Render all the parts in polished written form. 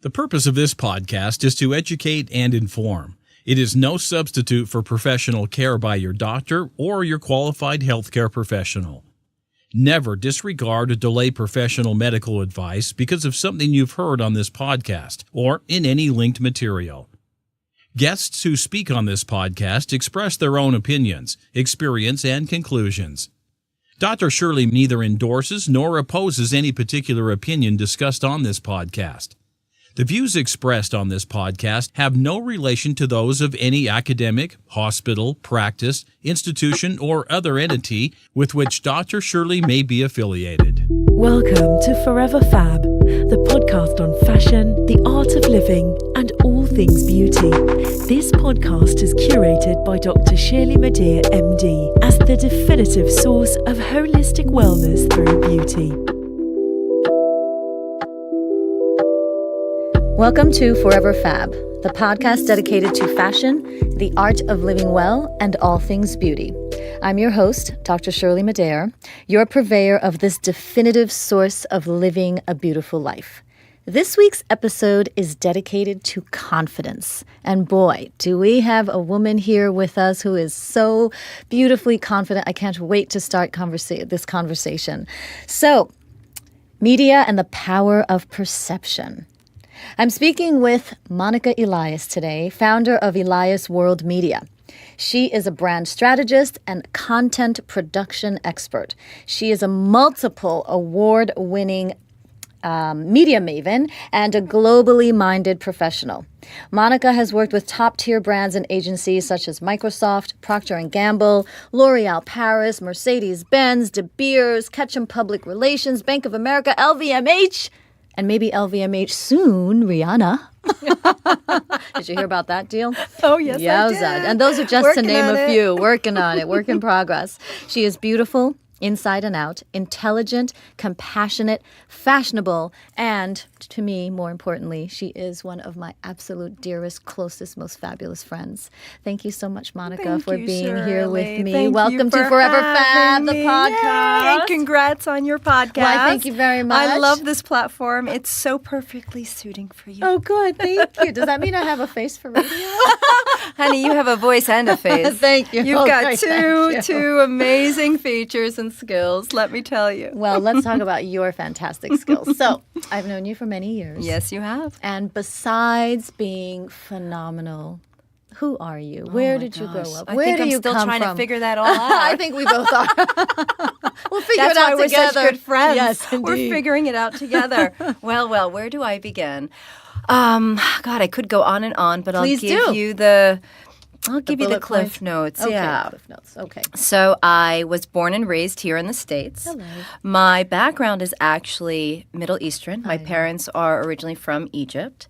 The purpose of this podcast is to educate and inform. It is no substitute for professional care by your doctor or your qualified healthcare professional. Never disregard or delay professional medical advice because of something you've heard on this podcast or in any linked material. Guests who speak on this podcast express their own opinions, experience, and conclusions. Dr. Shirley neither endorses nor opposes any particular opinion discussed on this podcast. The views expressed on this podcast have no relation to those of any academic, hospital, practice, institution, or other entity with which Dr. Shirley may be affiliated. Welcome to Forever Fab, the podcast on fashion, the art of living, and all things beauty. This podcast is curated by Dr. Shirley Madhere, MD, as the definitive source of holistic wellness through beauty. Welcome to Forever Fab, the podcast dedicated to fashion, the art of living well, and all things beauty. I'm your host, Dr. Shirley Madhere, your purveyor of this definitive source of living a beautiful life. This week's episode is dedicated to confidence. And boy, do we have a woman here with us who is so beautifully confident. I can't wait to start this conversation. So, media and the power of perception. I'm speaking with Monica Elias today, founder of Elias World Media. She is a brand strategist and content production expert. She is a multiple award-winning media maven and a globally minded professional. Monica has worked with top-tier brands and agencies such as Microsoft, Procter & Gamble, L'Oreal Paris, Mercedes-Benz, De Beers, Ketchum Public Relations, Bank of America, LVMH, and maybe LVMH soon, Rihanna. Did you hear about that deal? Oh, yes, I did. And those are just to name a few. Working on it. Work in progress. She is beautiful, inside and out, intelligent, compassionate, fashionable, and to me, more importantly, she is one of my absolute dearest, closest, most fabulous friends. Thank you so much, Monica, for being here with me. Welcome to Forever Fab, the podcast. Yay, congrats on your podcast. Why, thank you very much. I love this platform. It's so perfectly suiting for you. Oh, good. Thank you. Does that mean I have a face for radio? Honey, you have a voice and a face. Thank you. You've got two amazing features and skills, let me tell you. Well, let's talk about your fantastic skills. So, I've known you for many years. Yes, you have. And besides being phenomenal, who are you? Where did you grow up? Where do you come from? I'm still trying to figure that all out. I think we both are. We'll figure it out together. That's why we're such good friends. Yes, indeed. We're figuring it out together. Well, where do I begin? God, I could go on and on, but Please I'll give you the Cliff Notes. Okay, yeah. Cliff Notes. Okay. So I was born and raised here in the States. Hello. My background is actually Middle Eastern. My parents are originally from Egypt.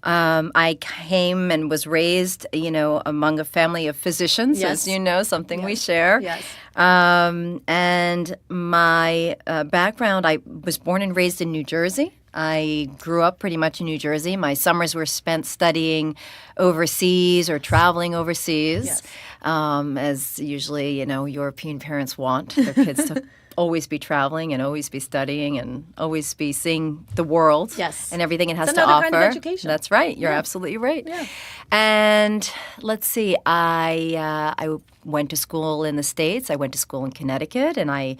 I came and was raised, among a family of physicians, yes. as you know, something we share. Yes. And my background, I was born and raised in New Jersey. I grew up pretty much in New Jersey. My summers were spent studying overseas or traveling overseas, yes. As usually, European parents want their kids to always be traveling and always be studying and always be seeing the world, yes. and everything it has it's to another offer. Kind of education. That's right. You're absolutely right. Yeah. And let's see. I went to school in the States. I went to school in Connecticut, and I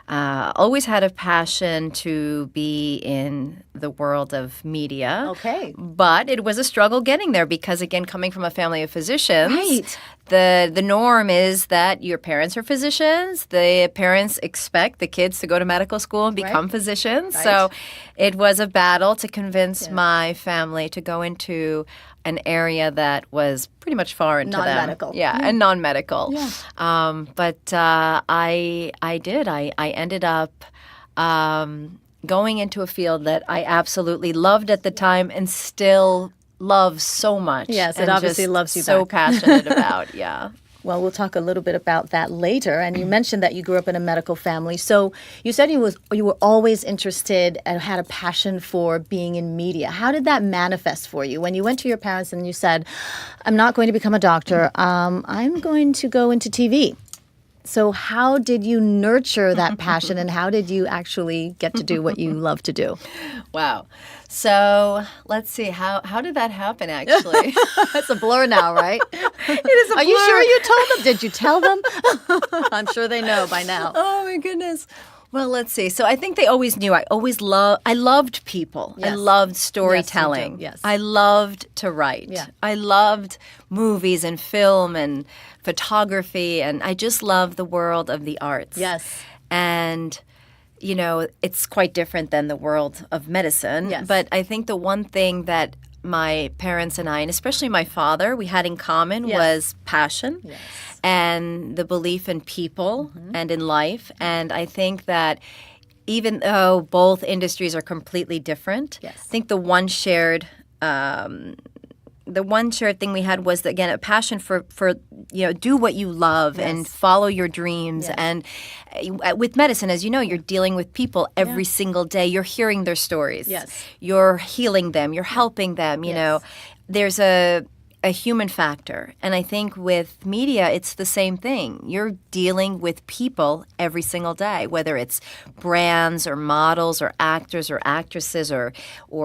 always had a passion to be in the world of media. Okay. But it was a struggle getting there because, again, coming from a family of physicians, right. The norm is that your parents are physicians. The parents expect the kids to go to medical school and become physicians. Right. So it was a battle to convince my family to go into an area that was pretty much foreign to them. Non-medical. Yeah, and non-medical. Yeah. But I did. I ended up going into a field that I absolutely loved at the time and still love so much. Yes, it obviously loves you so back. passionate about, yeah. Well, we'll talk a little bit about that later. And you mentioned that you grew up in a medical family. So you said you were always interested and had a passion for being in media. How did that manifest for you? When you went to your parents and you said, I'm not going to become a doctor, I'm going to go into TV. So how did you nurture that passion, and how did you actually get to do what you love to do? Wow. So let's see. How did that happen, actually? It's a blur now, right? It is a blur. Are you sure you told them? Did you tell them? I'm sure they know by now. Oh, my goodness. Well, let's see. So I think they always knew. I loved people. Yes. I loved storytelling. Yes, you do. Yes. I loved to write. Yeah. I loved movies and film and photography, and I just loved the world of the arts. Yes. And, it's quite different than the world of medicine. Yes. But I think the one thing that my parents and I, and especially my father, we had in common was passion. Yes. And the belief in people and in life. And I think that even though both industries are completely different, I think the one shared thing we had was, again, a passion for do what you love and follow your dreams. Yes. And with medicine, as you know, you're dealing with people every single day. You're hearing their stories. Yes. You're healing them. You're helping them. You know, there's a human factor. And I think with media, it's the same thing. You're dealing with people every single day, whether it's brands or models or actors or actresses or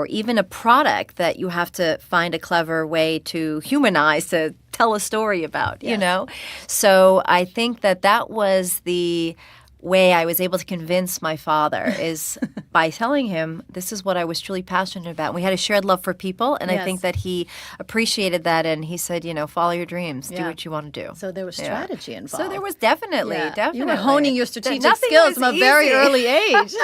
even a product that you have to find a clever way to humanize, to tell a story about, you know? So I think that was the way I was able to convince my father is by telling him this is what I was truly passionate about. We had a shared love for people, and I think that he appreciated that, and he said, follow your dreams, do what you want to do. So there was strategy involved. So there was definitely. You were honing your strategic Nothing skills was from a very easy. early age.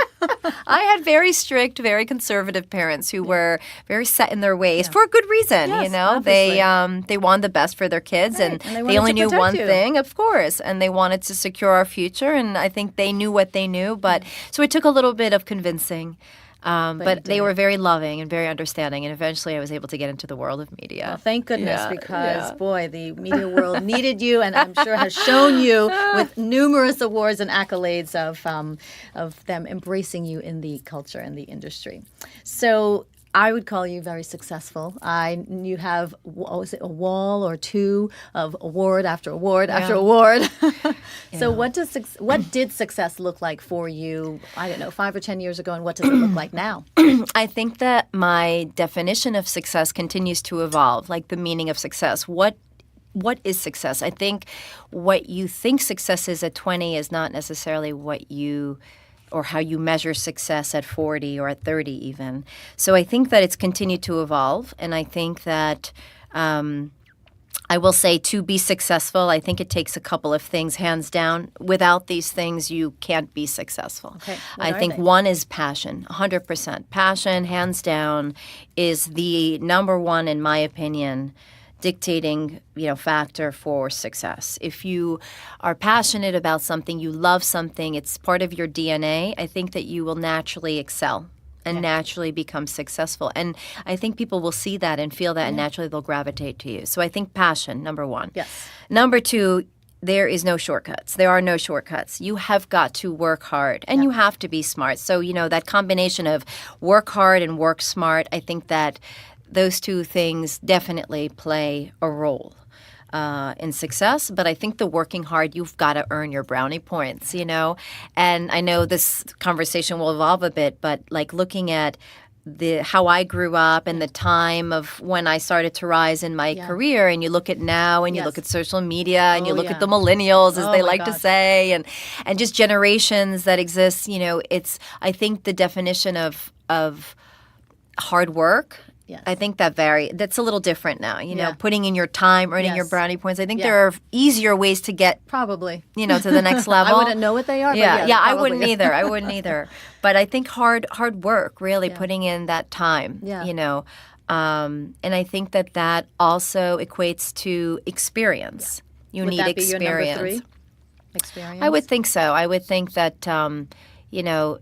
I had very strict, very conservative parents who were very set in their ways for a good reason. Yes, They wanted the best for their kids, and And they they wanted only to knew protect one you. thing, of course, and they wanted to secure our future. And I think they knew what they knew, but so it took a little bit of convincing. But they were very loving and very understanding, and eventually I was able to get into the world of media. Well, thank goodness, because, boy, the media world needed you, and I'm sure has shown you with numerous awards and accolades of them embracing you in the culture and the industry. So I would call you very successful. You have, a wall or two of award after award after award. So what did success look like for you, I don't know, 5 or 10 years ago, and what does it look like now? I think that my definition of success continues to evolve, like the meaning of success. What is success? I think what you think success is at 20 is not necessarily what you or how you measure success at 40 or at 30 even. So I think that it's continued to evolve, and I think that I will say to be successful, I think it takes a couple of things, hands down. Without these things, you can't be successful. Okay. I think one is passion, 100%. Passion, hands down, is the number one, in my opinion, dictating, factor for success. If you are passionate about something, you love something, it's part of your DNA, I think that you will naturally excel and naturally become successful. And I think people will see that and feel that, and naturally they'll gravitate to you. So I think passion, number one. Yes. Number two, there is no shortcuts. There are no shortcuts. You have got to work hard, and you have to be smart. So, that combination of work hard and work smart, I think that those two things definitely play a role in success. But I think the working hard, you've got to earn your brownie points, And I know this conversation will evolve a bit, but like looking at how I grew up and the time of when I started to rise in my career, and you look at now, and you look at social media, and you look at the millennials, as they like to say, and just generations that exist. It's, I think, the definition of hard work. Yes. I think that's a little different now, putting in your time, earning your brownie points. I think there are easier ways to get Probably. to the next level. I wouldn't know what they are. But I probably. wouldn't either. I wouldn't either. But I think hard work, really putting in that time, and I think that also equates to experience. You Would need that be experience. your number 3? Experience? I would think so. I would think that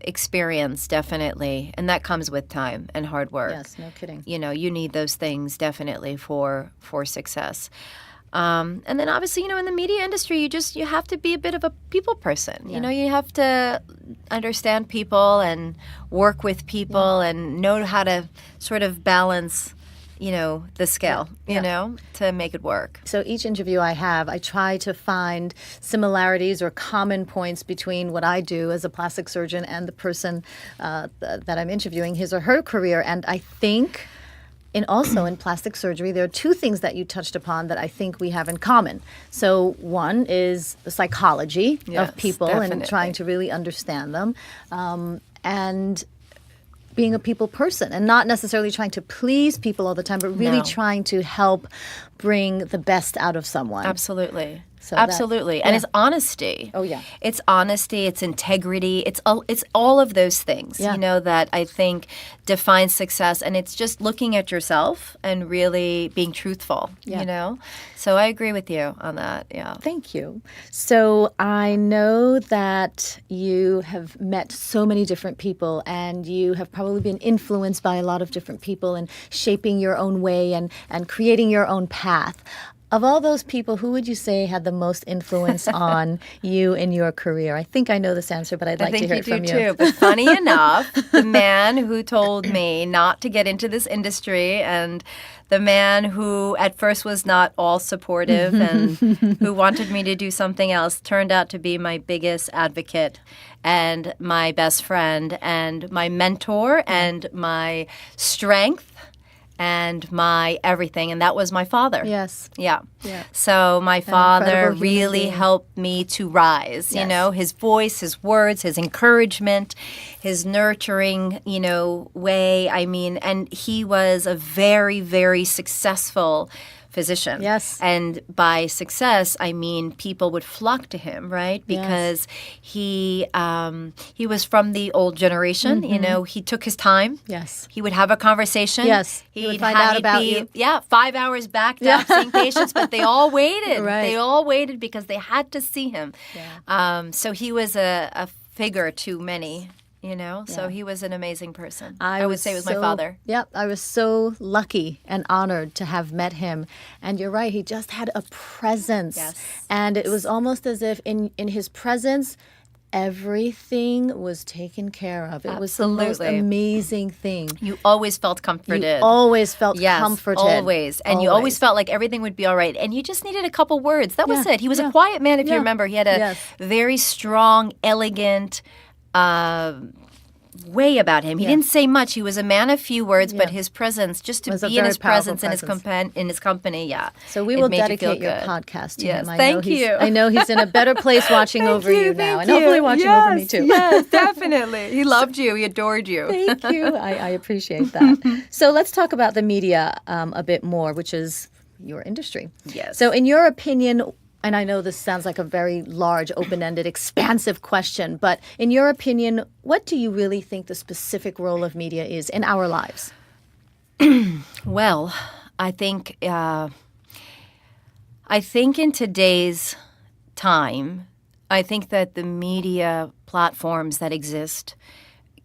experience, definitely. And that comes with time and hard work. Yes, no kidding. You need those things definitely for success. And then obviously, in the media industry, you have to be a bit of a people person. You have to understand people and work with people and know how to sort of balance the scale, to make it work. So each interview I have, I try to find similarities or common points between what I do as a plastic surgeon and the person that I'm interviewing, his or her career. And I think also in plastic surgery, there are two things that you touched upon that I think we have in common. So one is the psychology of people and trying to really understand them. And being a people person and not necessarily trying to please people all the time, but really trying to help bring the best out of someone. Absolutely. Absolutely. And it's honesty. Oh, yeah. It's honesty, it's integrity, it's all of those things, that I think define success. And it's just looking at yourself and really being truthful, So I agree with you on that, Thank you. So I know that you have met so many different people and you have probably been influenced by a lot of different people and shaping your own way and creating your own path. Of all those people, who would you say had the most influence on you in your career? I think I know this answer, but I'd like to hear it from you. I think you do too. But funny enough, the man who told me not to get into this industry and the man who at first was not all supportive and who wanted me to do something else turned out to be my biggest advocate and my best friend and my mentor and my strength and my everything, and that was my father. Yes. Yeah. So my father really being. helped me to rise, his voice, his words, his encouragement, his nurturing, way. I mean, and he was a very, very successful physician. Yes. And by success, I mean people would flock to him, right? Because he was from the old generation. He took his time. Yes. He would have a conversation. Yes. He would find out about you. Yeah, 5 hours backed up seeing patients, but they all waited. Right. They all waited because they had to see him. Yeah. So he was a figure to many. So he was an amazing person. I would say it was my father. Yep, I was so lucky and honored to have met him. And you're right, he just had a presence. Yes. And it was almost as if in his presence, everything was taken care of. It was the most amazing thing. You always felt comforted. You always felt comforted. Always. And you always felt like everything would be all right. And you just needed a couple words. That was it. He was a quiet man, if you remember. He had a very strong, elegant way about him. He didn't say much. He was a man of few words, but his presence, just to be in his presence and in his company, So we will dedicate your podcast to him. Thank you. I know he's in a better place watching over you now, and hopefully watching over me too. Yes, definitely. He loved you. He adored you. Thank you. I appreciate that. So let's talk about the media a bit more, which is your industry. Yes. So in your opinion, and I know this sounds like a very large, open-ended, expansive question, but in your opinion, what do you really think the specific role of media is in our lives? Well, I think in today's time, I think that the media platforms that exist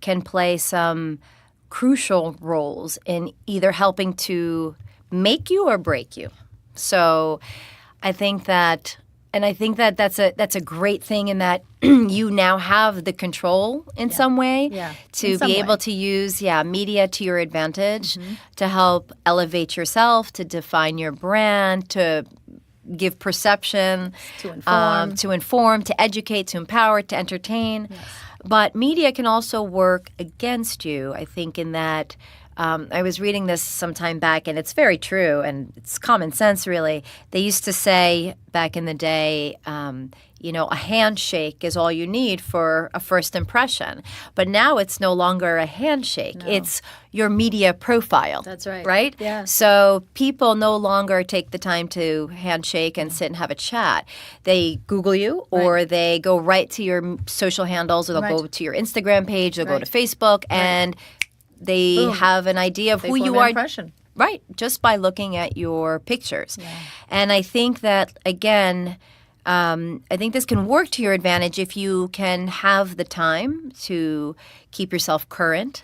can play some crucial roles in either helping to make you or break you. So I think that that's a great thing in that you now have the control in some way to be able to use media to your advantage to help elevate yourself, to define your brand, to give perception, to inform, to educate, to empower, to entertain. Yes. But media can also work against you, I think, in that I was reading this some time back, and it's very true, and it's common sense, really. They used to say back in the day, a handshake is all you need for a first impression. But now it's no longer a handshake. No. It's your media profile. That's right. Right? Yeah. So people no longer take the time to handshake and sit and have a chat. They Google you, or they go right to your social handles, or they'll go to your Instagram page, they'll go to Facebook, and they have an idea of who you are. Impression. Right, just by looking at your pictures. Yeah. And I think that, again, I think this can work to your advantage if you can have the time to keep yourself current,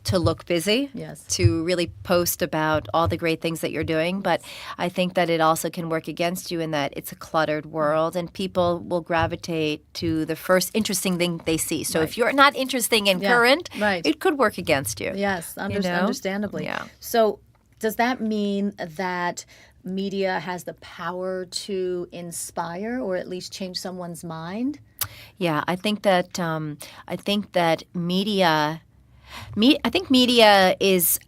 to look busy, to really post about all the great things that you're doing. But I think that it also can work against you in that it's a cluttered world and people will gravitate to the first interesting thing they see. So if you're not interesting and current, it could work against you. Yes, understandably. Yeah. So Does that mean that media has the power to inspire or at least change someone's mind? Yeah, I think that media. I think media is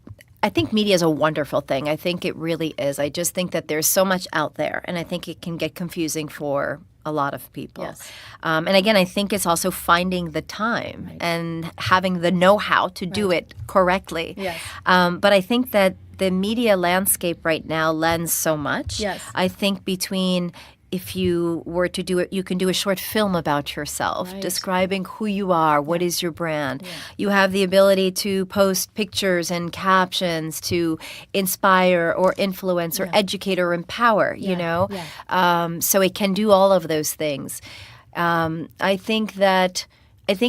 a wonderful thing. I think it really is. I just think that there's so much out there, and I think it can get confusing for a lot of people. Yes. And again, I think it's also finding the time and having the know-how to do it correctly. Yes. But I think that the media landscape right now lends so much. Yes. I think between if you were to do it, you can do a short film about yourself, describing who you are, what is your brand. Yeah. You have the ability to post pictures and captions to inspire or influence or educate or empower, you know. Yeah. So it can do all of those things. I think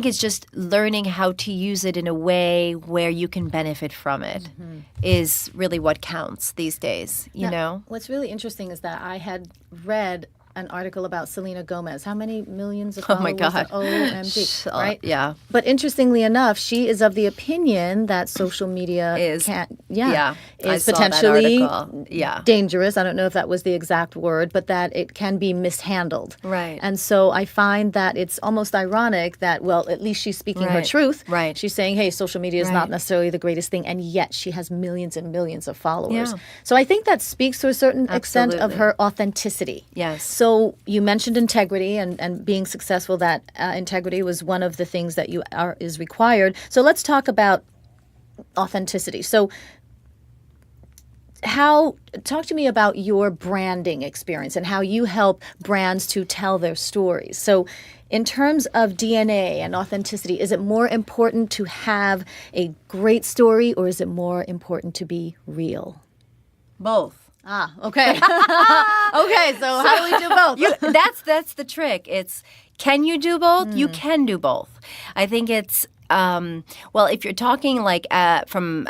it's just learning how to use it in a way where you can benefit from it is really what counts these days, you know? What's really interesting is that I had read an article about Selena Gomez. How many millions of followers? Oh, my God. OMG, right? Yeah. But interestingly enough, she is of the opinion that social media is potentially dangerous. I don't know if that was the exact word, but that it can be mishandled. Right. And so I find that it's almost ironic that, well, at least she's speaking her truth. Right. She's saying, hey, social media is not necessarily the greatest thing, and yet she has millions and millions of followers. Yeah. So I think that speaks to a certain extent of her authenticity. Yes. So you mentioned integrity and being successful, that integrity was one of the things that is required. So let's talk about authenticity. So talk to me about your branding experience and how you help brands to tell their stories. So in terms of DNA and authenticity, is it more important to have a great story or is it more important to be real? Both. Okay. Okay, so how do we do both? That's the trick. It's, can you do both? You can do both. I think it's, well, if you're talking like from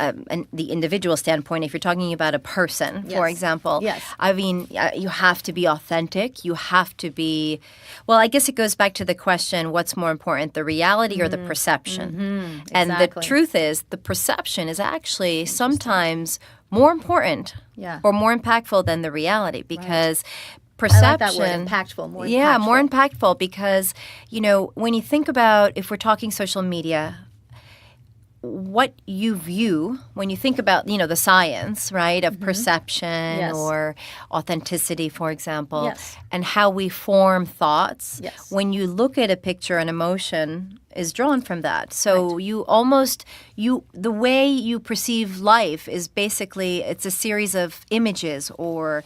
the individual standpoint, if you're talking about a person, for example, I mean, you have to be authentic. You have to be, well, I guess it goes back to the question, what's more important, the reality or the perception? And the truth is, the perception is actually sometimes more important or more impactful than the reality, because perception. I like that word, impactful, more impactful. Yeah, more impactful, because, you know, when you think about, if we're talking social media, what you view when you think about, you know, the science, right, of perception or authenticity, for example, and how we form thoughts. When you look at a picture, an emotion is drawn from that. So the way you perceive life is basically, it's a series of images or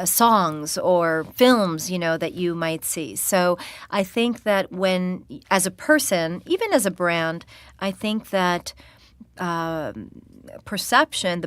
songs or films, you know, that you might see. So I think that when, as a person, even as a brand, I think that the perception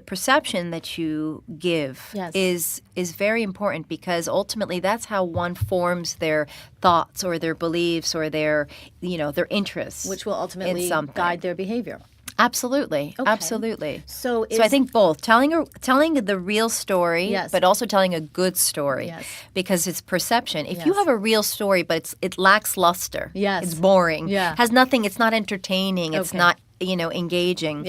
that you give is very important, because ultimately that's how one forms their thoughts or their beliefs or their, you know, their interests, which will ultimately guide their behavior. Absolutely. Okay. Absolutely. So I think both telling the real story, but also telling a good story, because it's perception. If you have a real story, but it lacks luster, it's boring, has nothing, it's not entertaining, it's not, you know, engaging.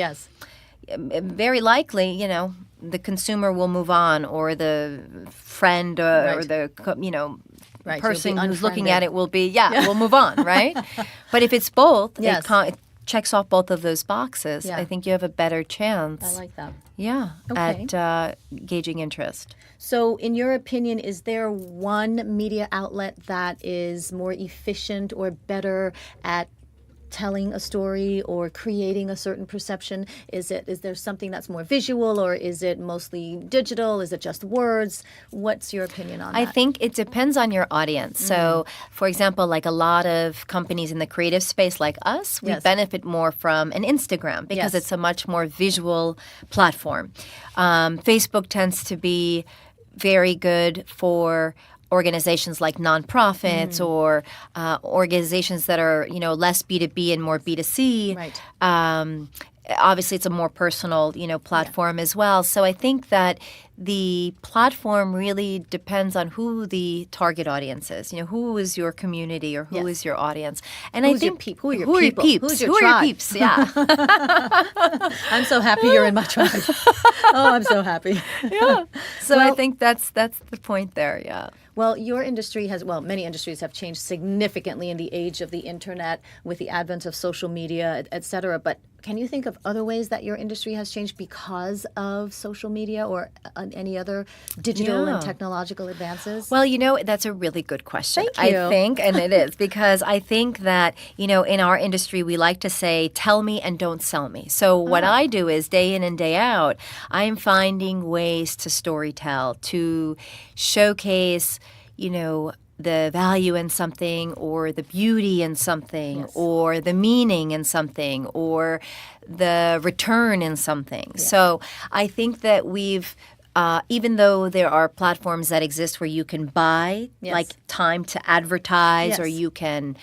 Very likely, you know, the consumer will move on, or the friend or the, you know, person who's looking at it will be, will move on, right? But if it's both, it checks off both of those boxes, I think you have a better chance. I like that. Yeah, at gauging interest. So in your opinion, is there one media outlet that is more efficient or better at telling a story or creating a certain perception? Is there something that's more visual, or is it mostly digital? Is it just words? What's your opinion on that? I think it depends on your audience. So, for example, like a lot of companies in the creative space like us, we benefit more from an Instagram, because it's a much more visual platform. Facebook tends to be very good for organizations like nonprofits or organizations that are, you know, less B2B and more B2C. obviously it's a more personal, platform as well. So I think that the platform really depends on who the target audience is. Who is your community or who is your audience? And Who's I think your peep? Who are your who people? Are your peeps? Who's your who tribe? are your peeps? Yeah. I'm so happy you're in my tribe. Oh, I'm so happy. Yeah. So I think that's the point there. Yeah. Well, your industry many industries have changed significantly in the age of the internet with the advent of social media, et cetera. But can you think of other ways that your industry has changed because of social media or any other digital and technological advances? Well, that's a really good question. Thank you. I think, and it is, because I think that, in our industry, we like to say, tell me and don't sell me. So what I do is day in and day out, I'm finding ways to storytell, to showcase, the value in something or the beauty in something or the meaning in something or the return in something. Yes. So I think that we've even though there are platforms that exist where you can buy like time to advertise or you can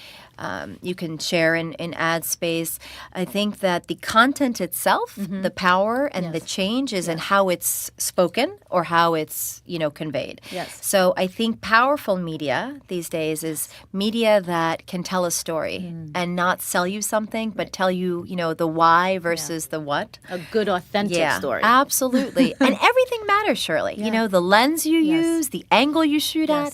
share in ad space. I think that the content itself, the power and the change is in how it's spoken or how it's, conveyed. Yes. So I think powerful media these days is media that can tell a story and not sell you something, but tell you, the why versus the what. A good, authentic story. Absolutely. And everything matters, Shirley. The lens you use, the angle you shoot at.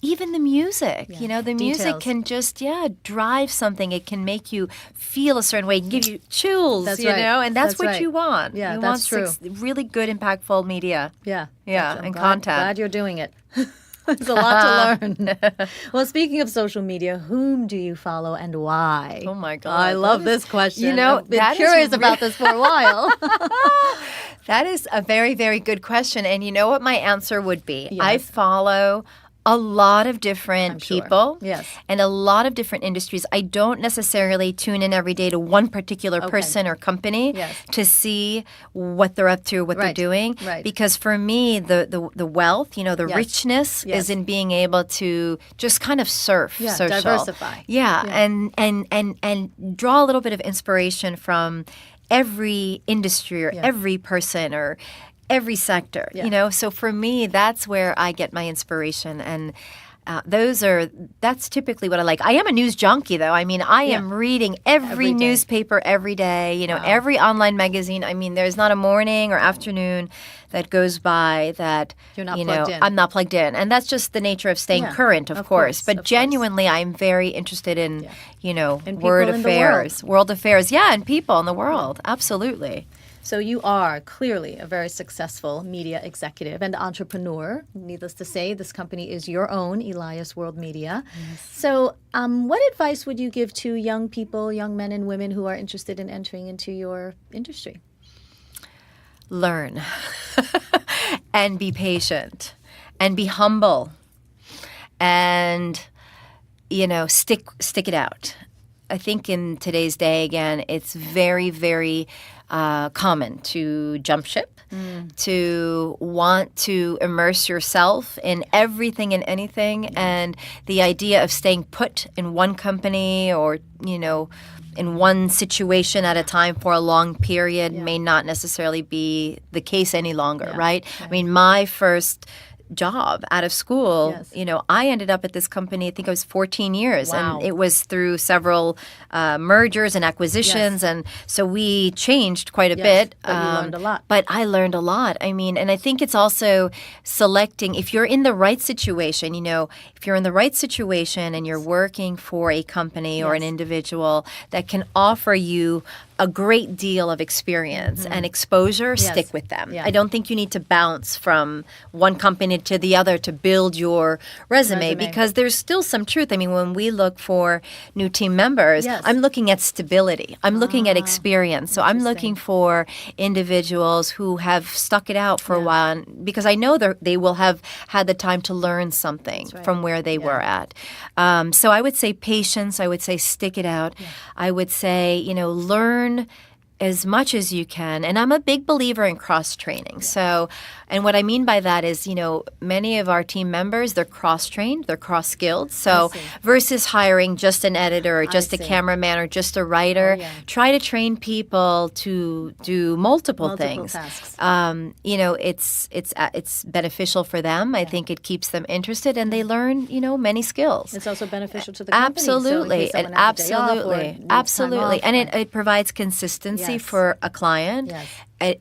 Even the music, the music can just, drive something. It can make you feel a certain way. It can give you chills, that's right. And that's what right. you want. Yeah, you that's want true. Really good, impactful media. Yeah. And glad, content. Glad you're doing it. There's a lot to learn. Well, speaking of social media, whom do you follow and why? Oh, my God. I love this question. I've been that curious about this for a while. That is a very, very good question. And you know what my answer would be? Yes. I follow a lot of different people and a lot of different industries. I don't necessarily tune in every day to one particular person or company to see what they're up to, what they're doing. Right. Because for me, the wealth, the richness is in being able to just kind of surf social. Diversify. And draw a little bit of inspiration from every industry or every person or every sector, So for me, that's where I get my inspiration, and that's typically what I like. I am a news junkie, though. I mean, I am reading every newspaper every day. Every online magazine. I mean, there's not a morning or afternoon that goes by that you're not plugged in. I'm not plugged in, and that's just the nature of staying current, of course. But genuinely, I'm very interested in world affairs, and people in the world. Absolutely. So you are clearly a very successful media executive and entrepreneur. Needless to say, this company is your own, Elias World Media. Yes. So what advice would you give to young people, young men and women who are interested in entering into your industry? Learn and be patient and be humble and, stick it out. I think in today's day, again, it's very, very common to jump ship, to want to immerse yourself in everything and anything. And the idea of staying put in one company or, in one situation at a time for a long period may not necessarily be the case any longer, right? I mean, my first job out of school, I ended up at this company, I think I was 14 years. Wow. And it was through several mergers and acquisitions. And so we changed quite a bit. But you learned a lot. But I learned a lot. I mean, and I think it's also selecting, if you're in the right situation, if you're in the right situation and you're working for a company or an individual that can offer you a great deal of experience and exposure, stick with them. Yeah. I don't think you need to bounce from one company to the other to build your resume because there's still some truth. I mean, when we look for new team members, I'm looking at stability. I'm looking at experience. So I'm looking for individuals who have stuck it out for a while because I know they will have had the time to learn something from where they were at. So I would say patience. I would say stick it out. I would say, learn as much as you can. And I'm a big believer in cross-training. So, and what I mean by that is, many of our team members, they're cross-trained, they're cross-skilled. So versus hiring just an editor or just a cameraman or just a writer, try to train people to do multiple things. Tasks. It's beneficial for them. I think it keeps them interested and they learn, many skills. It's also beneficial to the company. Absolutely. So Absolutely. And it provides consistency for a client. Yes.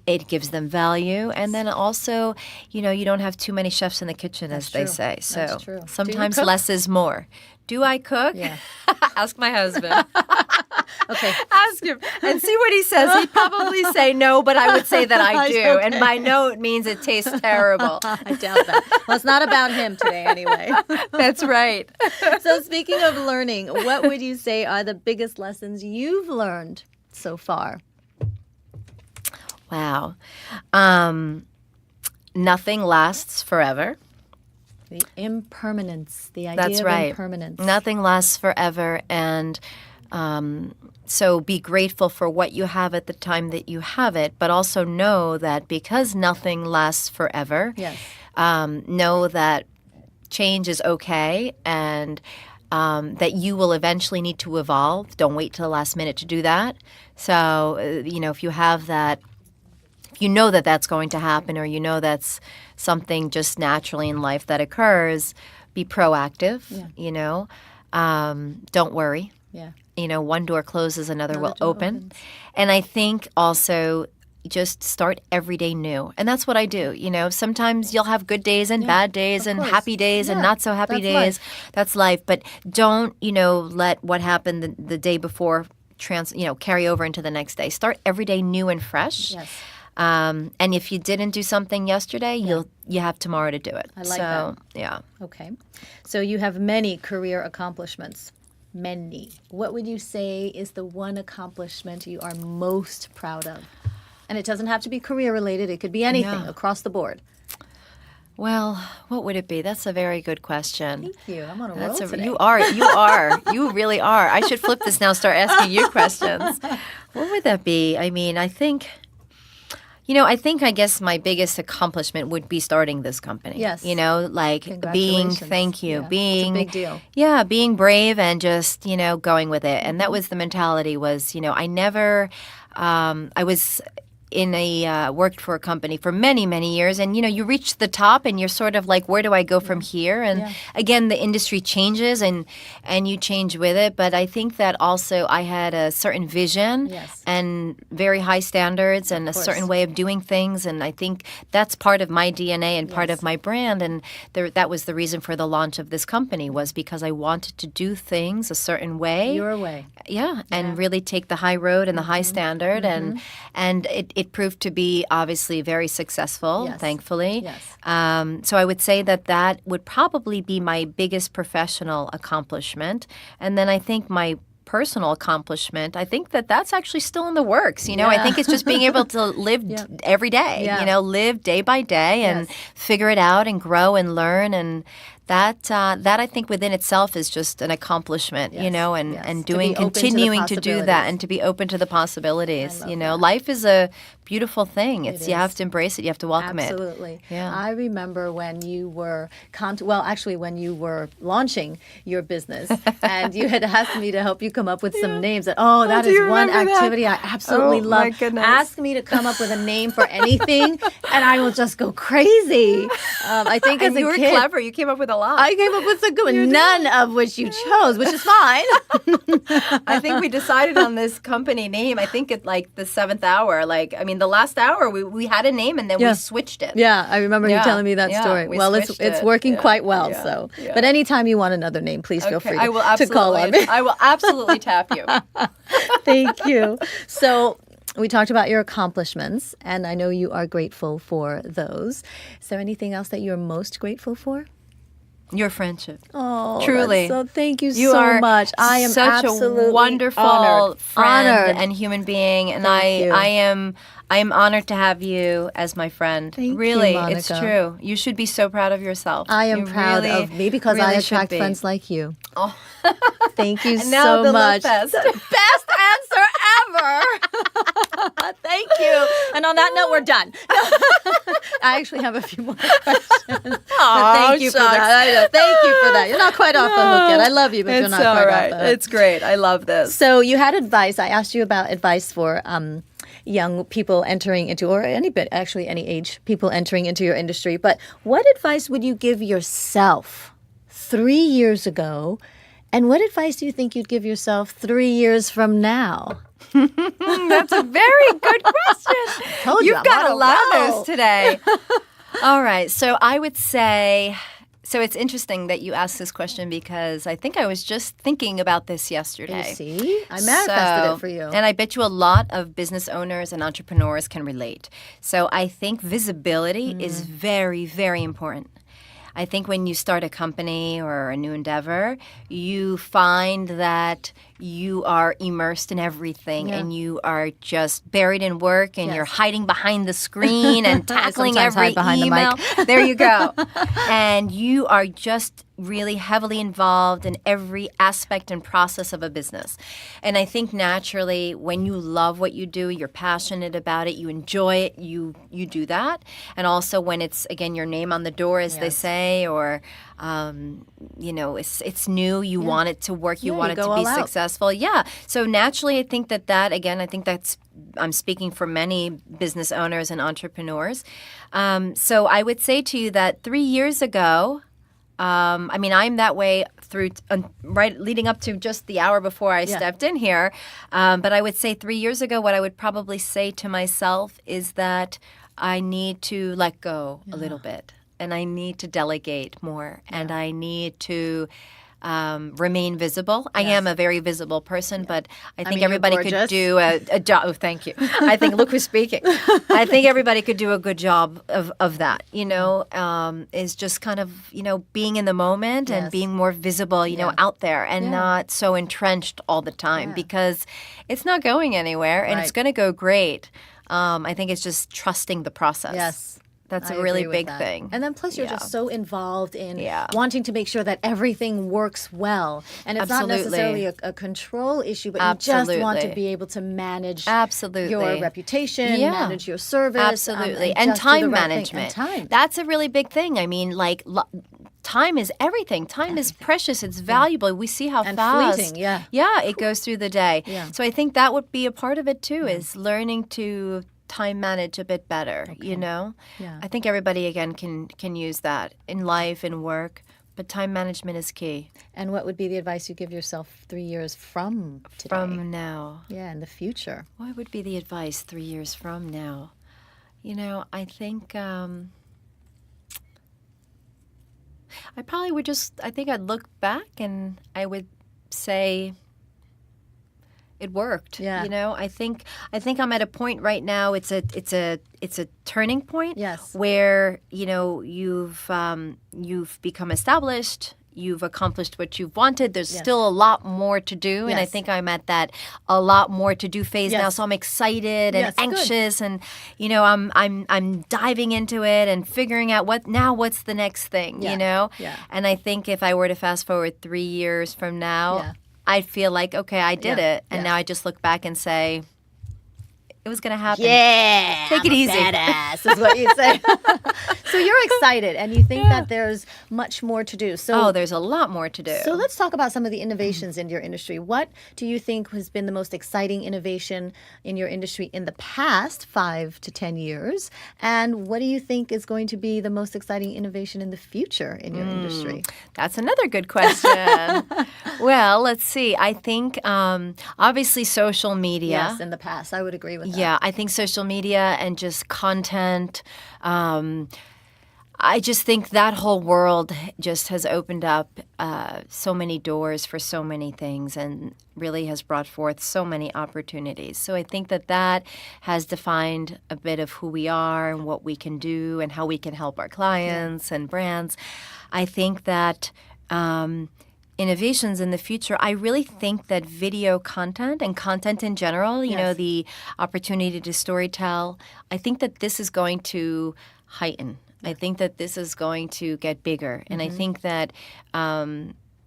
It gives them value. And then also, you don't have too many chefs in the kitchen, as they say. So That's true. sometimes less is more. Do I cook? Yeah. Ask my husband. Okay. Ask him and see what he says. He'd probably say no, but I would say that I do. Okay. And by no, it means it tastes terrible. I doubt that. Well, it's not about him today anyway. That's right. So speaking of learning, what would you say are the biggest lessons you've learned so far? Wow. Nothing lasts forever. The impermanence, the idea of impermanence. Nothing lasts forever. And so be grateful for what you have at the time that you have it, but also know that because nothing lasts forever, know that change is okay and that you will eventually need to evolve. Don't wait till the last minute to do that. So, if you have that, if you know that that's going to happen or that's something just naturally in life that occurs, be proactive, don't worry. Yeah. One door closes, another will open. And I think also just start every day new. And that's what I do. Sometimes you'll have good days and bad days and happy days and not so happy days. That's life. But don't, let what happened the day before carry over into the next day. Start every day new and fresh. Yes. And if you didn't do something yesterday, you have tomorrow to do it. I like that. Yeah. Okay. So you have many career accomplishments. Many. What would you say is the one accomplishment you are most proud of? And it doesn't have to be career related. It could be anything across the board. Well, what would it be? That's a very good question. Thank you. I'm on a roll today. You are. You really are. I should flip this now and start asking you questions. What would that be? I mean, I guess my biggest accomplishment would be starting this company. Yes. Thank you. Yeah, Being, it's a big deal. Yeah, being brave and just, going with it. And that was the mentality was, I never, I was worked for a company for many, many years. And, you reach the top and you're sort of like, where do I go from here? And again, the industry changes and you change with it. But I think that also I had a certain vision and very high standards and a certain way of doing things. And I think that's part of my DNA and part of my brand. And that was the reason for the launch of this company was because I wanted to do things a certain way. Your way. Yeah, and really take the high road and the high standard. And it proved to be obviously very successful, thankfully. Yes. So I would say that would probably be my biggest professional accomplishment. And then I think my personal accomplishment, I think that's actually still in the works. I think it's just being able to live every day, live day by day and figure it out and grow and learn. And that I think within itself is just an accomplishment, and continuing to do that and to be open to the possibilities. Life is a beautiful thing. You have to embrace it. You have to welcome it. Absolutely. Yeah. I remember when you were when you were launching your business and you had asked me to help you come up with some names. That is one activity I absolutely love. My goodness. Ask me to come up with a name for anything and I will just go crazy. I think as a kid. You were clever. You came up with a lot. I came up with some good ones, none of which you chose, which is fine. I think we decided on this company name, I think at like the 7th hour. The last hour we had a name and then we switched it. Yeah, I remember you telling me that story. Well, it's working quite well. Yeah. So, Yeah. But anytime you want another name, please feel free I will to call on me. I will absolutely tap you. Thank you. So we talked about your accomplishments, and I know you are grateful for those. Is there anything else that you're most grateful for? Your friendship. Oh, truly. So thank you, You so are much. I am such absolutely a wonderful honored. friend and human being, and Thank you. I am honored to have you as my friend. Thank you, really, Monica. it's true. You should be so proud of yourself. I am You proud really, of me because I really should attract be. friends like you. Oh. Thank you And now so the much. love fest. The best answer ever. Thank you. And on that note, we're done. I actually have a few more questions. Thank you for that. I know. Thank you for that. You're not quite off the hook yet. I love you, but you're not quite off the hook. It's great. I love this. So you had advice. I asked you about advice for young people entering into, or any age, people entering into your industry. But what advice would you give yourself 3 years ago? And what advice do you think you'd give yourself 3 years from now? That's a very good question. You've got a lot of those today. All right. So I would say, so it's interesting that you asked this question because I think I was just thinking about this yesterday. You see? I manifested it for you. And I bet you a lot of business owners and entrepreneurs can relate. So I think visibility is very, very important. I think when you start a company or a new endeavor, you find that you are immersed in everything and you are just buried in work and you're hiding behind the screen and tackling every email. There you go. And you are just really heavily involved in every aspect and process of a business. And I think naturally when you love what you do, you're passionate about it, you enjoy it, you do that. And also when it's, again, your name on the door, as they say, or it's new, you want it to work, you want it to be successful. Yeah. So naturally I think that again, I think I'm speaking for many business owners and entrepreneurs. So I would say to you that 3 years ago, I'm that way through right leading up to just the hour before I stepped in here. But I would say 3 years ago, what I would probably say to myself is that I need to let go a little bit, and I need to delegate more, and I need to remain visible. I am a very visible person, but I think everybody could do a job. Oh, thank you. I think, look who's speaking. I think everybody could do a good job of that, is just kind of, being in the moment and being more visible, out there and not so entrenched all the time because it's not going anywhere and it's going to go great. I think it's just trusting the process. Yes. That's a really big thing. And then plus you're just so involved in wanting to make sure that everything works well. And it's not necessarily a control issue, but you just want to be able to manage your reputation, manage your service. Absolutely. And time management. That's a really big thing. I mean, time is everything. Time is precious. It's valuable. We see how fast. Fleeting, it goes through the day. Yeah. So I think that would be a part of it too, is learning to time manage a bit better, Yeah. I think everybody, again, can use that in life, in work, but time management is key. And what would be the advice you give yourself 3 years from today? From now. Yeah, in the future. What would be the advice 3 years from now? I think I probably would I'd look back and I would say it worked. Yeah. I think I'm at a point right now. It's a turning point. Yes. Where you've become established. You've accomplished what you've wanted. There's still a lot more to do, and I think I'm at that a lot more to do phase now. So I'm excited and anxious, and I'm diving into it and figuring out what's the next thing. Yeah. And I think if I were to fast forward 3 years from now. I feel like, okay, I did it. And now I just look back and say, it was going to happen. Yeah. Take it easy. Badass is what you say. So you're excited and you think that there's much more to do. So there's a lot more to do. So let's talk about some of the innovations in your industry. What do you think has been the most exciting innovation in your industry in the past 5 to 10 years? And what do you think is going to be the most exciting innovation in the future in your industry? That's another good question. Well, let's see. I think obviously social media. Yes, in the past. I would agree with that. Yeah, I think social media and just content. I just think that whole world just has opened up so many doors for so many things and really has brought forth so many opportunities. So I think that has defined a bit of who we are and what we can do and how we can help our clients and brands. I think that innovations in the future, I really think that video content and content in general, the opportunity to storytell, I think that this is going to heighten. I think that this is going to get bigger. And I think that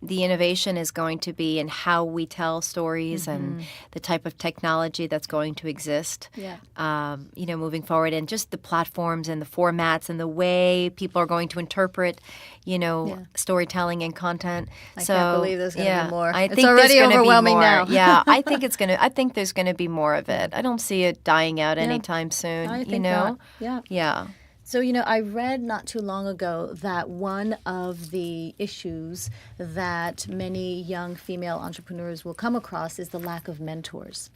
the innovation is going to be in how we tell stories and the type of technology that's going to exist, moving forward, and just the platforms and the formats and the way people are going to interpret, storytelling and content. I can't believe there's going to be more. I think it's already there's gonna overwhelming be more. now. Yeah, I think there's going to be more of it. I don't see it dying out anytime soon. I think not. Yeah. Yeah. So, I read not too long ago that one of the issues that many young female entrepreneurs will come across is the lack of mentors.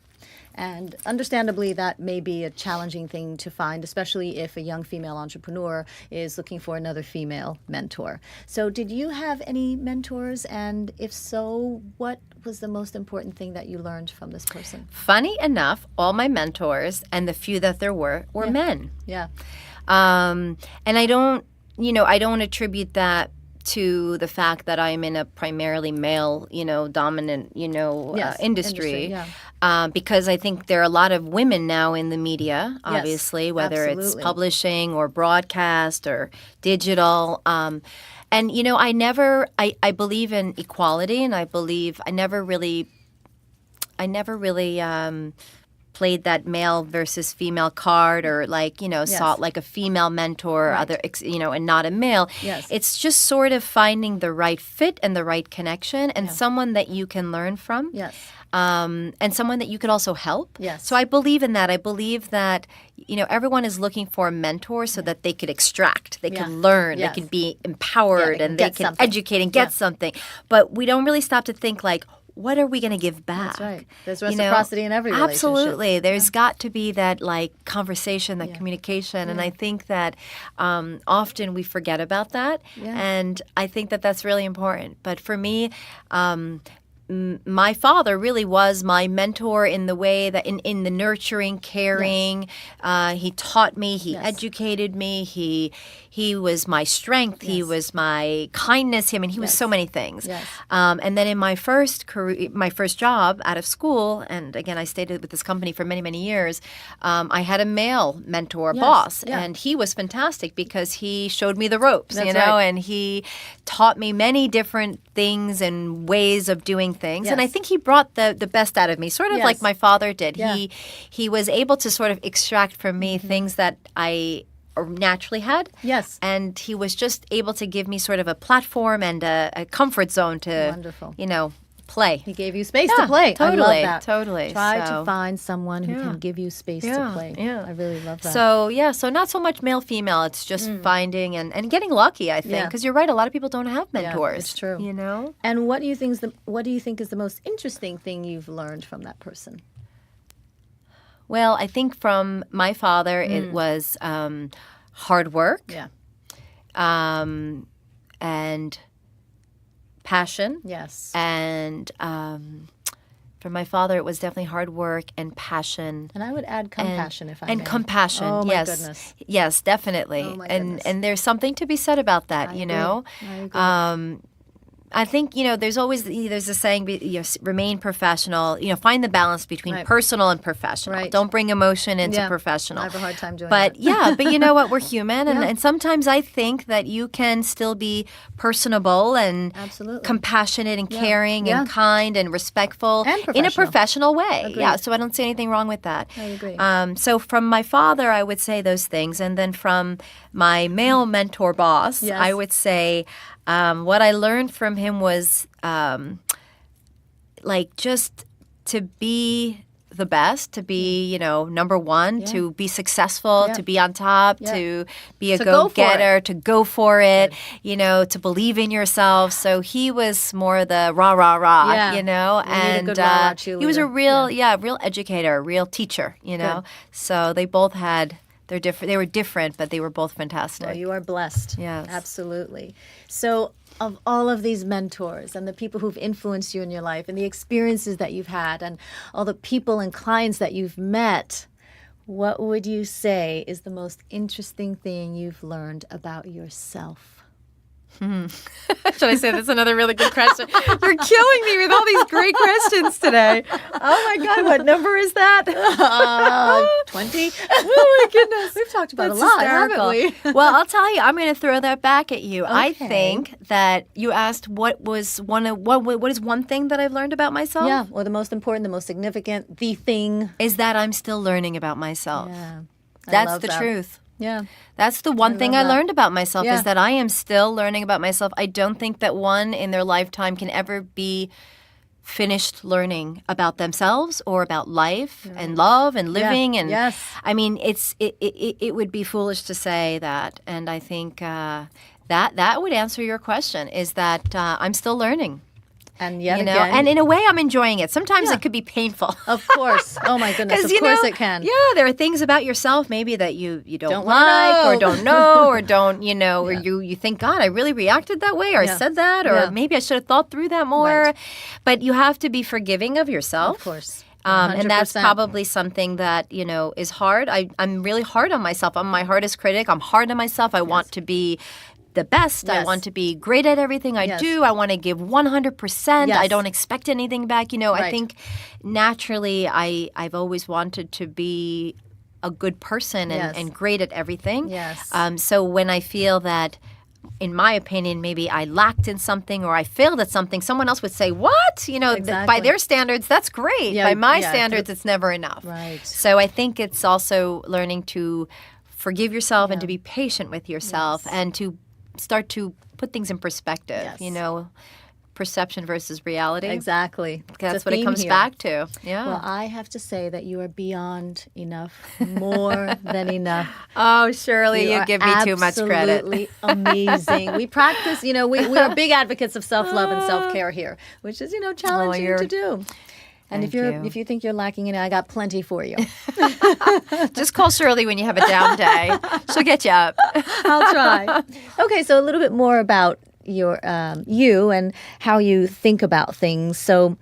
And understandably, that may be a challenging thing to find, especially if a young female entrepreneur is looking for another female mentor. So did you have any mentors? And if so, what was the most important thing that you learned from this person? Funny enough, all my mentors and the few that there were men. Yeah. And I don't attribute that to the fact that I'm in a primarily male, dominant, industry. Because I think there are a lot of women now in the media, obviously, whether it's publishing or broadcast or digital. And, I believe in equality, and I never really played that male versus female card, or sought like a female mentor, and not a male. Yes. It's just sort of finding the right fit and the right connection, and someone that you can learn from. Yes. And someone that you could also help. Yes. So I believe in that. I believe that, everyone is looking for a mentor so that they could extract, they could learn, they could be empowered, and they can educate and get something. But we don't really stop to think what are we going to give back? That's right. There's reciprocity in every relationship. Absolutely. There's got to be that conversation, that communication. And I think that often we forget about that. Yeah. And I think that that's really important. But for me, my father really was my mentor in the way that in the nurturing, caring. He taught me. He educated me. He was my strength. He was my kindness. He was so many things. Yes. And then in my first job out of school, and again, I stayed with this company for many, many years, I had a male mentor, boss, and he was fantastic because he showed me the ropes, and he taught me many different things and ways of doing things. And I think he brought the best out of me, sort of like my father did. Yeah. He was able to sort of extract from me things that I naturally had. Yes. And he was just able to give me sort of a platform and a comfort zone to, Wonderful. Play. He gave you space to play. Totally. I love that. Totally. Try to find someone who can give you space to play. Yeah. I really love that. So not so much male, female. It's just finding and getting lucky, I think. Because you're right, a lot of people don't have mentors. Yeah, it's true. And what do you think is the most interesting thing you've learned from that person? Well, I think from my father, it was hard work. Yeah. And passion. Yes. And for my father, it was definitely hard work and passion. And I would add compassion if I may. And compassion, oh, my yes. goodness. Yes, definitely. Oh, my goodness. And there's something to be said about that, I agree. I think, there's a saying, remain professional, find the balance between personal and professional. Right. Don't bring emotion into professional. I have a hard time doing but, that. But you know what? We're human. And sometimes I think that you can still be personable and Absolutely. compassionate and caring and kind and respectful And in a professional way. Agreed. Yeah, so I don't see anything wrong with that. I agree. So from my father, I would say those things. And then from my male mentor boss, Yes. I would say what I learned from him was just to be the best, to be, number one, to be successful, to be on top, to be a go-getter, to go for it, to believe in yourself. So he was more the rah, rah, rah, and he was a real, real educator, a real teacher, Good. So they both had they were different, but they were both fantastic. Well, you are blessed. Yes. Absolutely. So of all of these mentors and the people who've influenced you in your life and the experiences that you've had and all the people and clients that you've met, what would you say is the most interesting thing you've learned about yourself? Should I say that's another really good question? You're killing me with all these great questions today. Oh my God, what number is that? 20. Oh my goodness. We've talked about That's a lot, hysterical. haven't we? Well, I'll tell you, I'm going to throw that back at you. I Okay. think that you asked what is one thing that I've learned about myself? Yeah, or the most important, the most significant, the thing. Is that I'm still learning about myself. Yeah. I That's love the that. truth. Yeah. That's the one thing I love that. learned about myself Yeah. is that I am still learning about myself. I don't think that one in their lifetime can ever be finished learning about themselves or about life and love and living. And Yes. I mean, it would be foolish to say that. And I think that would answer your question is that I'm still learning. And yet You know, again. and in a way, I'm enjoying it. Sometimes Yeah. it could be painful. Of course. Oh my goodness. Of course it can. Yeah, there are things about yourself maybe that you don't Don't like know. or don't know or don't, or you think, God, I really reacted that way or I Yeah. said that or Yeah. maybe I should have thought through that more. Right. But you have to be forgiving of yourself. Of course. And that's 100%. probably something that, is hard. I'm really hard on myself. I'm my hardest critic. I'm hard on myself. I want to be the best. I Yes. want to be great at everything I Yes. do. I want to give 100%. I Yes. don't expect anything back. I Right. think naturally I've always wanted to be a good person Yes. and great at everything. Yes. So when I feel that, in my opinion, maybe I lacked in something or I failed at something, someone else would say, what? By Exactly. their standards, that's great. Yeah, By my yeah. standards, it's never enough. Right. So I think it's also learning to forgive yourself and to be patient with yourself and to start to put things in perspective, Yes. Perception versus reality. Exactly. That's It's a what it theme comes here. back to. Yeah. Well, I have to say that you are beyond enough, more than enough. Oh, Shirley, you are give me too much credit. Absolutely amazing. We practice, we are big advocates of self-love and self-care here, which is, challenging you're- to do. And Thank you. if you think you're lacking in it, I got plenty for you. Just call Shirley when you have a down day. She'll get you up. I'll try. Okay, so a little bit more about your you and how you think about things. So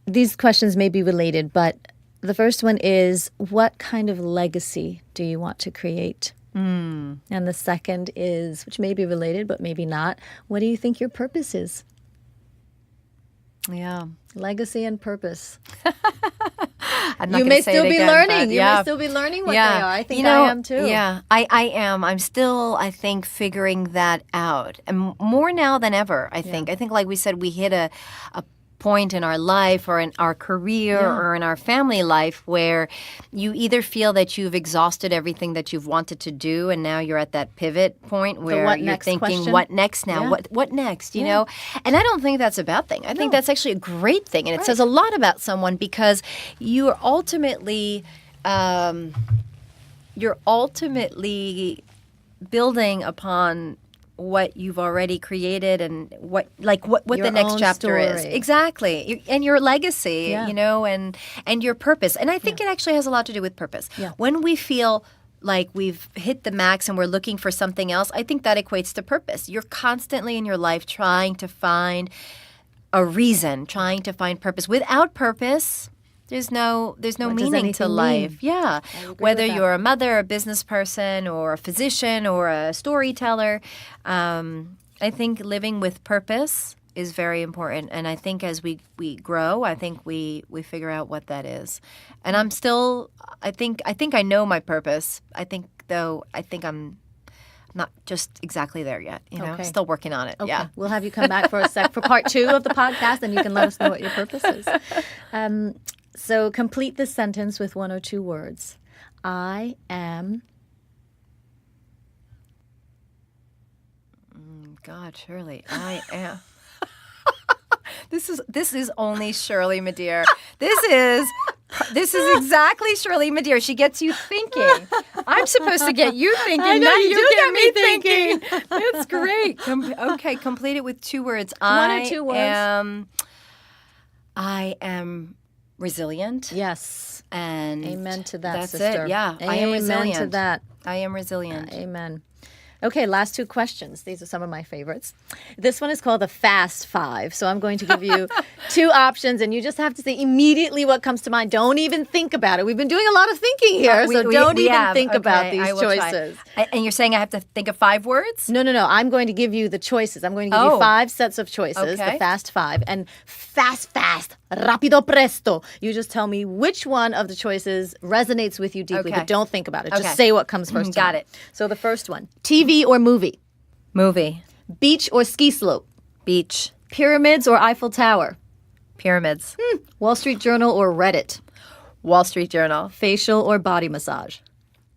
these questions may be related, but the first one is, what kind of legacy do you want to create? And the second is, which may be related, but maybe not, what do you think your purpose is? Yeah. Legacy and purpose. I'm not You gonna may say still it be again, learning. but You yeah. may still be learning what Yeah. they are. I think I am too. Yeah, I am. I'm still, I think, figuring that out. And more now than ever, I think. I think, like we said, we hit a point in our life or in our career or in our family life where you either feel that you've exhausted everything that you've wanted to do and now you're at that pivot point where what you're next thinking, question? what next now? Yeah. What next, you know? And I don't think that's a bad thing. I think that's actually a great thing. And it says a lot about someone because you're ultimately building upon what you've already created and what Your the next own chapter is. story. Exactly. And your legacy, Yeah. and your purpose. And I think it actually has a lot to do with purpose. Yeah. When we feel like we've hit the max and we're looking for something else, I think that equates to purpose. You're constantly in your life trying to find a reason, trying to find purpose. Without purpose, there's no What does meaning to anything life. mean? Yeah. agree with Whether that. you're a mother, a business person, or a physician, or a storyteller, I think living with purpose is very important. And I think as we grow, I think we figure out what that is. And I'm still, I think I know my purpose. I think I'm not just exactly there yet. Okay. Still working on it. Okay. Yeah. We'll have you come back for part 2 of the podcast, and you can let us know what your purpose is. So complete this sentence with 1 or 2 words. I am. God, Shirley, I am. This is only Shirley Madhere. This is exactly Shirley Madhere. She gets you thinking. I'm supposed to get you thinking. I know, now you you get get me me thinking. That's great. Okay, complete it with 2 words. 1 or 2 words. I am resilient. Yes. And Amen to that, that's sister. it. Yeah, Amen I am resilient. to that. I am resilient. Amen. Okay, last two questions. These are some of my favorites. This one is called the Fast Five. So I'm going to give you two options, and you just have to say immediately what comes to mind. Don't even think about it. We've been doing a lot of thinking here, so don't even think about these choices. And you're saying I have to think of 5 words? No. I'm going to give you the choices. I'm going to give you 5 sets of choices, the Fast Five. And fast, rapido presto. You just tell me which one of the choices resonates with you deeply, but don't think about it. Just say what comes first. Got it. So the first one, TV or movie? Movie. Beach or ski slope? Beach. Pyramids or Eiffel Tower? Pyramids. Wall Street Journal or Reddit? Wall Street Journal. Facial or body massage?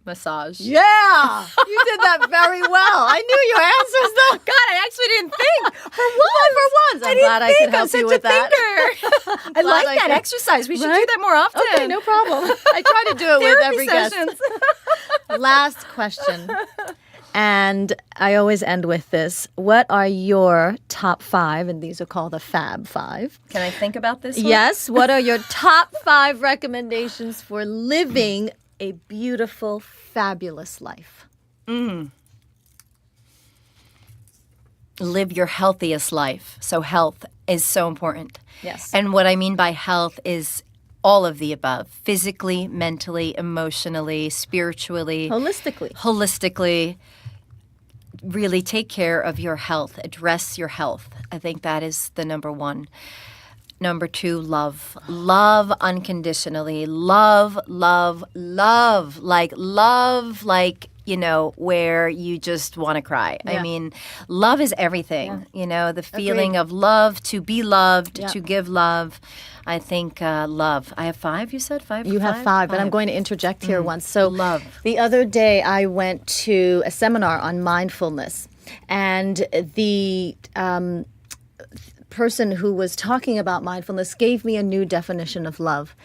Massage. Yeah! You did that very well. I knew your answers, though. God, I actually didn't think. For once. I'm glad I could help you with that. I like that exercise. We should do that more often. Okay, no problem. I try to do it with every guest. Last question. And I always end with this. What are your top 5? And these are called the Fab 5. Can I think about this one? Yes. What are your top 5 recommendations for living a beautiful, fabulous life? Live your healthiest life. So health is so important. Yes. And what I mean by health is all of the above. Physically, mentally, emotionally, spiritually. Holistically. Really take care of your health. Address your health. I think that is the number 1. Number 2, love. Love unconditionally. Love. Like, where you just want to cry. Yeah. I mean, love is everything. Yeah. The feeling of love, to be loved, to give love. I think love. I have 5, you said? 5? You have 5, but I'm going to interject here once. So love. The other day I went to a seminar on mindfulness, and the person who was talking about mindfulness gave me a new definition of love.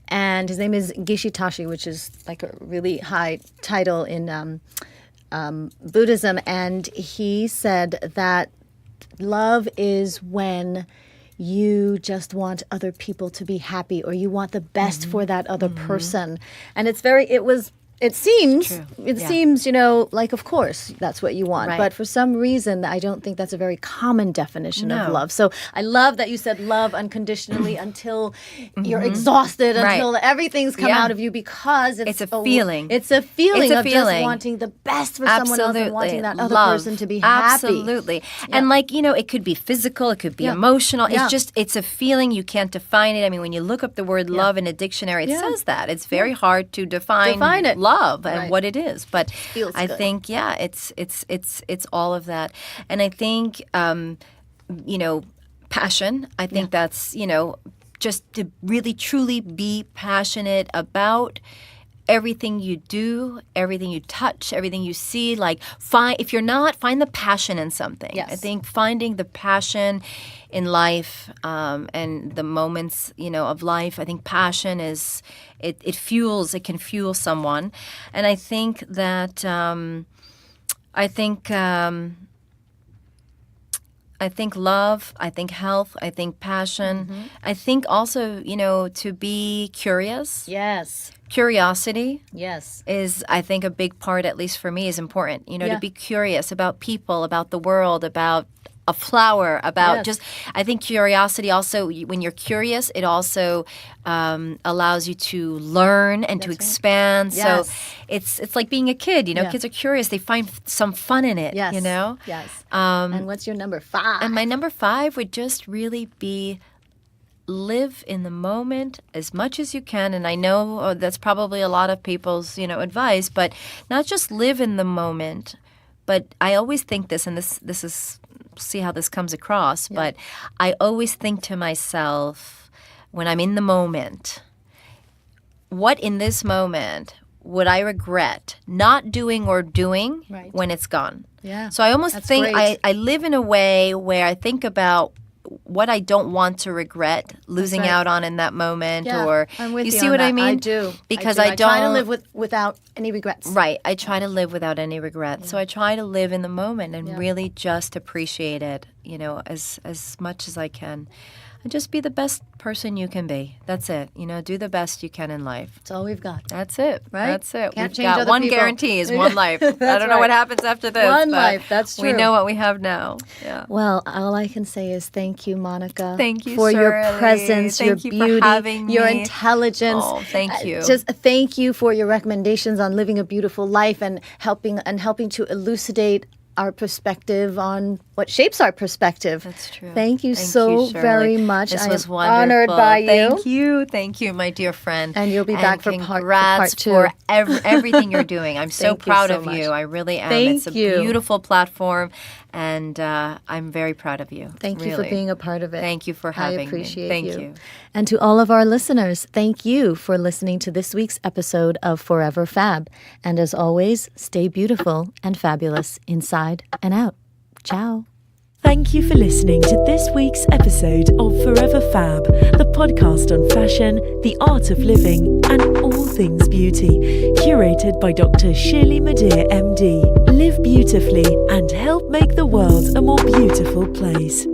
And his name is Geshe Tashi, which is like a really high title in Buddhism. And he said that love is when you just want other people to be happy, or you want the best for that other person. And it seems, like, of course, that's what you want. Right. But for some reason, I don't think that's a very common definition of love. So I love that you said love unconditionally until you're exhausted, until everything's come out of you, because it's a feeling. It's a feeling of just wanting the best for someone else and wanting that other person to be happy. Absolutely. Yeah. And it could be physical, it could be emotional. Yeah. It's a feeling. You can't define it. I mean, when you look up the word love in a dictionary, it says that. It's very hard to define it. Love and what it is, but I think it's all of that, and I think passion. I think that's just to really truly be passionate about everything you do, everything you touch, everything you see. Like, find the passion in something. Yes. I think finding the passion in life and the moments, of life. I think passion is it can fuel someone, and I think that I think love, I think health, I think passion. I think also, to be curious. Yes. Curiosity. Yes. Is, I think, a big part, at least for me, is important. To be curious about people, about the world, about a flower, about I think curiosity also, when you're curious, it also allows you to learn and to expand. Yes. So it's like being a kid, kids are curious. They find some fun in it, Yes. And what's your number 5? And my number 5 would just really be live in the moment as much as you can. And I know that's probably a lot of people's, advice, but not just live in the moment, but I always think this, and this is, see how this comes across, but I always think to myself when I'm in the moment, what in this moment would I regret not doing or doing when it's gone? Yeah. So I almost think I live in a way where I think about what I don't want to regret losing out on in that moment, or I'm with you see what that. I mean? I do. Because I try to live without any regrets. Right. I try to live without any regrets. So I try to live in the moment and really just appreciate it, as much as I can. just be the best person you can be. That's it. Do the best you can in life. That's all we've got. That's it. Right? That's it. Can't We've change got other one people. guarantee is one life. I don't know right. what happens after this. One but life. That's true. We know what we have now. Yeah. Well, all I can say is thank you, Monica. Thank you, for your Shirley. presence, Thank your you for beauty, having your me. intelligence. Oh, thank you. Just thank you for your recommendations on living a beautiful life and helping to elucidate our perspective on what shapes our perspective. That's true. Thank you Thank so you, Shirley. very much. This I was am wonderful. honored by you. Thank you, my dear friend. And you'll be back for part congrats two. for everything you're doing. I'm so Thank you proud so of much. you. I really am. Thank It's a you. beautiful platform, and I'm very proud of you. Thank you for really. being a part of it. Thank you for having I me. appreciate Thank you. you. And to all of our listeners, thank you for listening to this week's episode of Forever Fab. And as always, stay beautiful and fabulous inside and out. Ciao. Thank you for listening to this week's episode of Forever Fab, the podcast on fashion, the art of living, and all things beauty, curated by Dr. Shirley Madhere, MD. Live beautifully and help make the world a more beautiful place.